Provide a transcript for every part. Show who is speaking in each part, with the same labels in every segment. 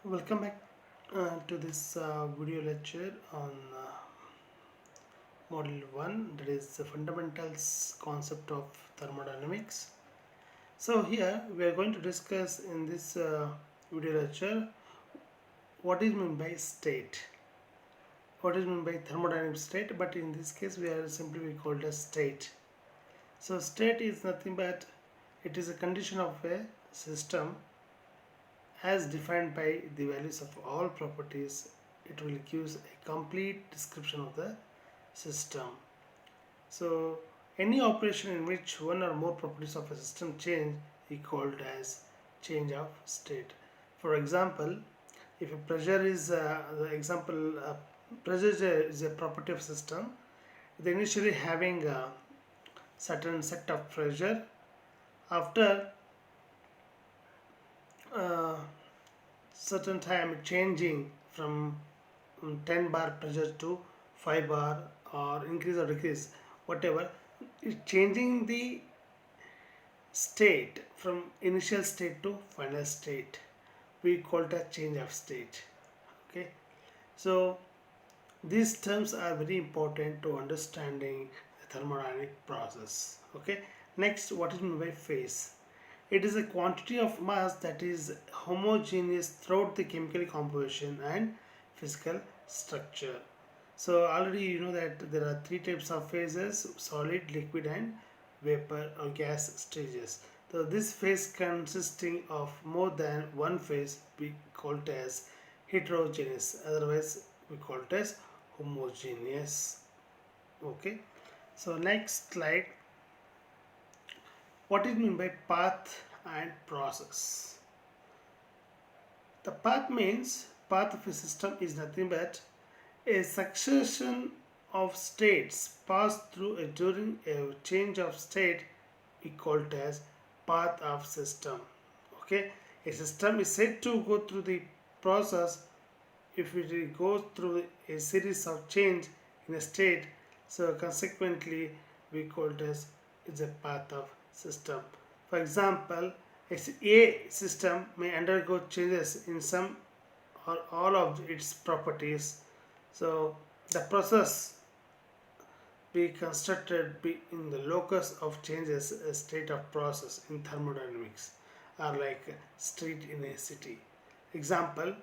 Speaker 1: Welcome back to this video lecture on Module 1, that is the fundamentals concept of thermodynamics. So here we are going to discuss in this video lecture what is meant by state, what is meant by thermodynamic state, but in this case we are simply we called as state. So state is nothing but it is a condition of a system as defined by the values of all properties. It will give a complete description of the system. So any operation in which one or more properties of a system change is called as change of state. For example, if a pressure is the example pressure is a property of system, they initially having a certain set of pressure. After uh, certain time changing from 10 bar pressure to 5 bar or increase or decrease, whatever, is changing the state from initial state to final state, we call it a change of state. Okay, so these terms are very important to understanding the thermodynamic process. Okay, next, what is meant by phase? It is a quantity of mass that is homogeneous throughout the chemical composition and physical structure. So already you know that there are three types of phases: solid, liquid, and vapor or gas stages. So this phase consisting of more than one phase we call it as heterogeneous. Otherwise we call it as homogeneous. Okay. So next slide. What is meant by path and process? The path means path of a system is nothing but a succession of states passed through during a change of state we call it as path of system. Okay, a system is said to go through the process if it goes through a series of change in a state. So consequently we call it as it's a path of system. For example, a system may undergo changes in some or all of its properties. So the process be constructed be in the locus of changes, a state of process in thermodynamics are like a street in a city. Example,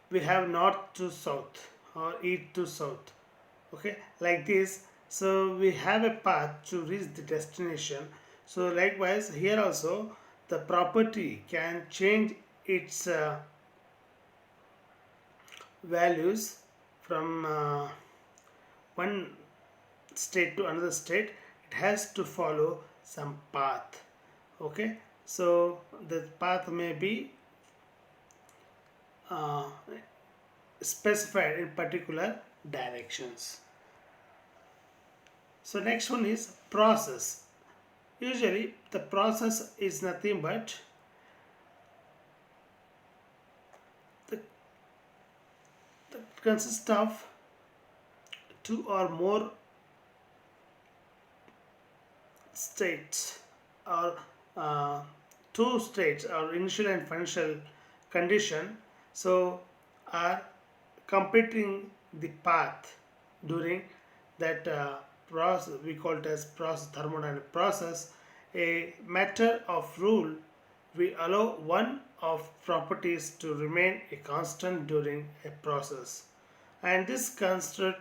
Speaker 1: we have north to south or east to south. Okay, like this. So we have a path to reach the destination. So likewise here also the property can change its values from one state to another state. It has to follow some path. Okay, so the path may be uh, specified in particular directions. So next one is process. Usually the process is nothing but the, the consists of two or more states or uh, two states or initial and final condition, so are completing the path during that process we call it as process, thermodynamic process. A matter of rule, we allow one of properties to remain a constant during a process, and this construct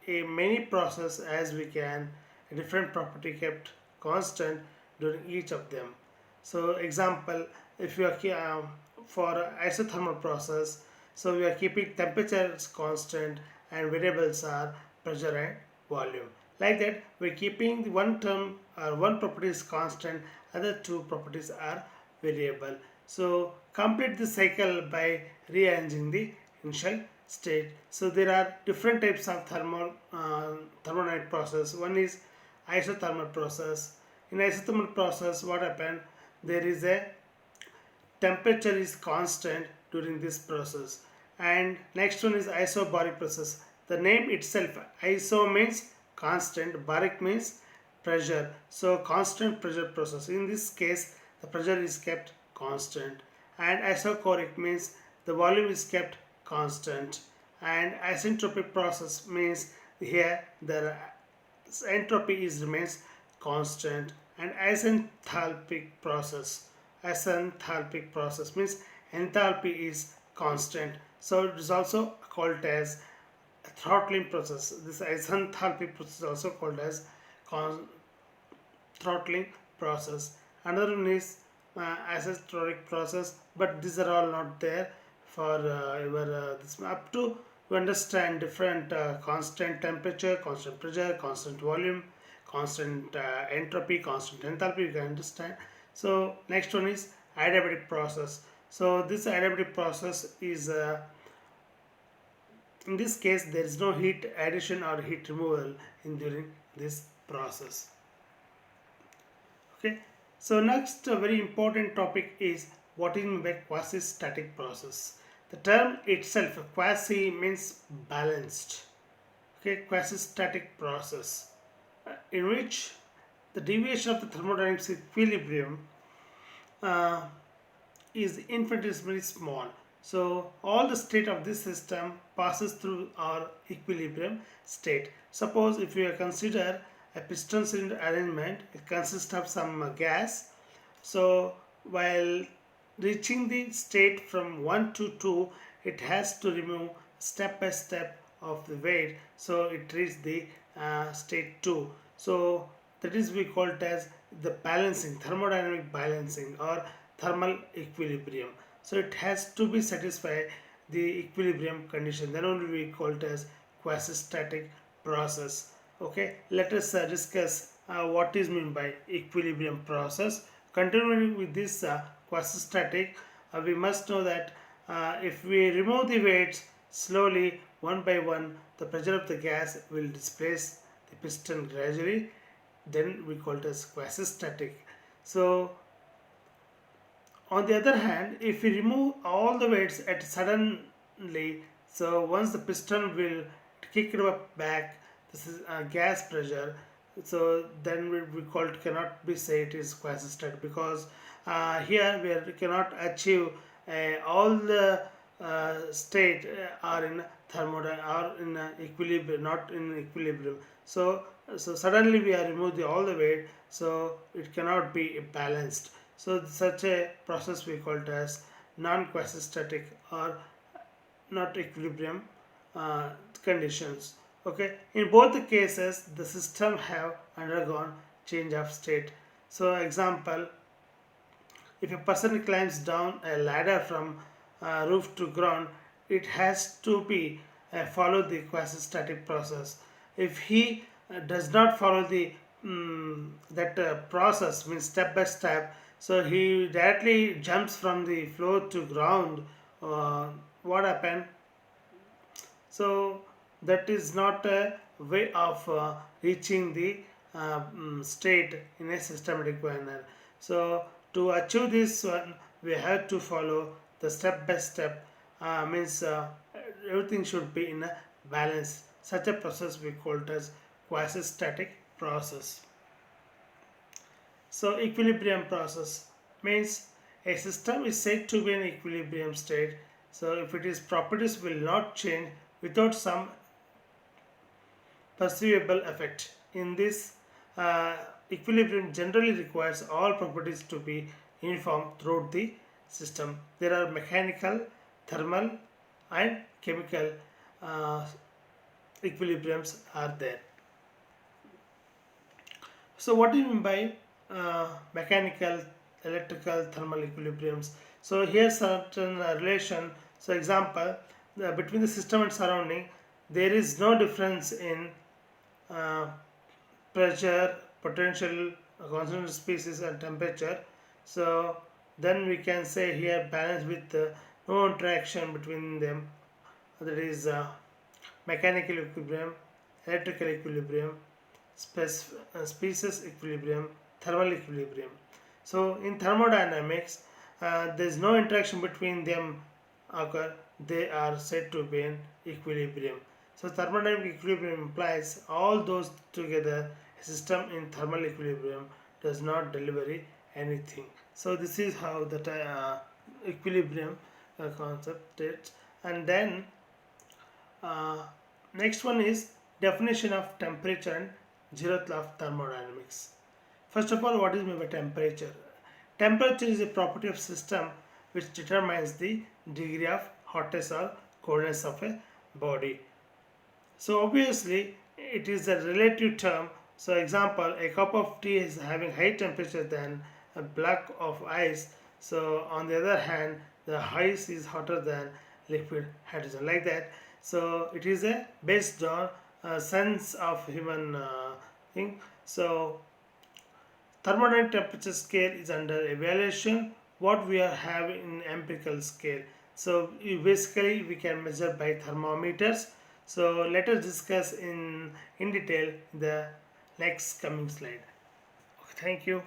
Speaker 1: a many process as we can a different property kept constant during each of them. So example, if you are for isothermal process, so we are keeping temperatures constant and variables are pressure and volume. Like that, we are keeping the one term or one property is constant, other two properties are variable. So complete the cycle by rearranging the initial state. So there are different types of thermodynamic process. One is isothermal process. In isothermal process, what happened? There is a temperature is constant during this process, and next one is isobaric process. The name itself, iso means constant, baric means pressure, so constant pressure process. In this case the pressure is kept constant, and isochoric means the volume is kept constant. And isentropic process means here the entropy is remains constant. And isenthalpic process means enthalpy is constant. So it is also called as throttling process. This isenthalpic process is also called as con- throttling process. Another one is asymptotic process, but these are all not there for your this up to you understand different constant temperature, constant pressure, constant volume, constant entropy, constant enthalpy. You can understand. So next one is adiabatic process. So this adiabatic process is in this case there is no heat addition or heat removal in during this process. Okay, so next very important topic is what is meant by quasi-static process. The term itself, quasi means balanced. Okay, quasi-static process in which the deviation of the thermodynamics equilibrium uh, is infinitesimally small. So all the state of this system passes through our equilibrium state. Suppose if you consider a piston cylinder arrangement, it consists of some gas. So while reaching the state from 1 to 2, it has to remove step by step of the weight. So it reaches the state 2. So that is we call it as the balancing, thermodynamic balancing or thermal equilibrium. So it has to be satisfy the equilibrium condition. Then only we call it as quasi-static process. Okay, let us discuss what is meant by equilibrium process. Continuing with this quasi-static, we must know that if we remove the weights slowly one by one, the pressure of the gas will displace the piston gradually. Then we call it as quasi-static. So on the other hand, if we remove all the weights at suddenly, so once the piston will kick it up back, this is gas pressure. So then we call it cannot be say it is quasi-static because here we cannot achieve all the state are in thermodynamic or in equilibrium, not in equilibrium. So suddenly we are remove all the weight, so it cannot be balanced. So such a process we call it as non-quasi-static or not equilibrium conditions. Okay, in both the cases the system have undergone change of state. So example, if a person climbs down a ladder from roof to ground, it has to be follow the quasi-static process. If he does not follow the that process means step by step, so he directly jumps from the floor to ground. What happened? So that is not a way of reaching the state in a systematic manner. So to achieve this one, we have to follow the step by step. Means everything should be in a balance. Such a process we call it as quasi-static process. So equilibrium process means a system is said to be in equilibrium state. So if its properties will not change without some perceivable effect. In this, equilibrium generally requires all properties to be uniform throughout the system. There are mechanical, thermal, and chemical uh, equilibriums are there. So, what do you mean by mechanical, electrical, thermal equilibriums? So, here certain relation. So, example, between the system and surrounding, there is no difference in uh, pressure, potential, concentration species, and temperature. So, then we can say here balance with no interaction between them. That is mechanical equilibrium, electrical equilibrium, species equilibrium, thermal equilibrium. So in thermodynamics, there is no interaction between them occur. They are said to be in equilibrium. So thermodynamic equilibrium implies all those together. A system in thermal equilibrium does not deliver anything. So this is how the equilibrium concept it. And then uh, next one is definition of temperature and zeroth law of thermodynamics. First of all, what is meant by temperature? Temperature is a property of system which determines the degree of hotness or coldness of a body. So obviously it is a relative term. So example, a cup of tea is having high temperature than a block of ice. So on the other hand, the ice is hotter than liquid hydrogen, like that. So it is a based on sense of human thing. So thermodynamic temperature scale is under evaluation. What we are having in empirical scale. So basically we can measure by thermometers. So let us discuss in detail in the next coming slide. Okay, thank you.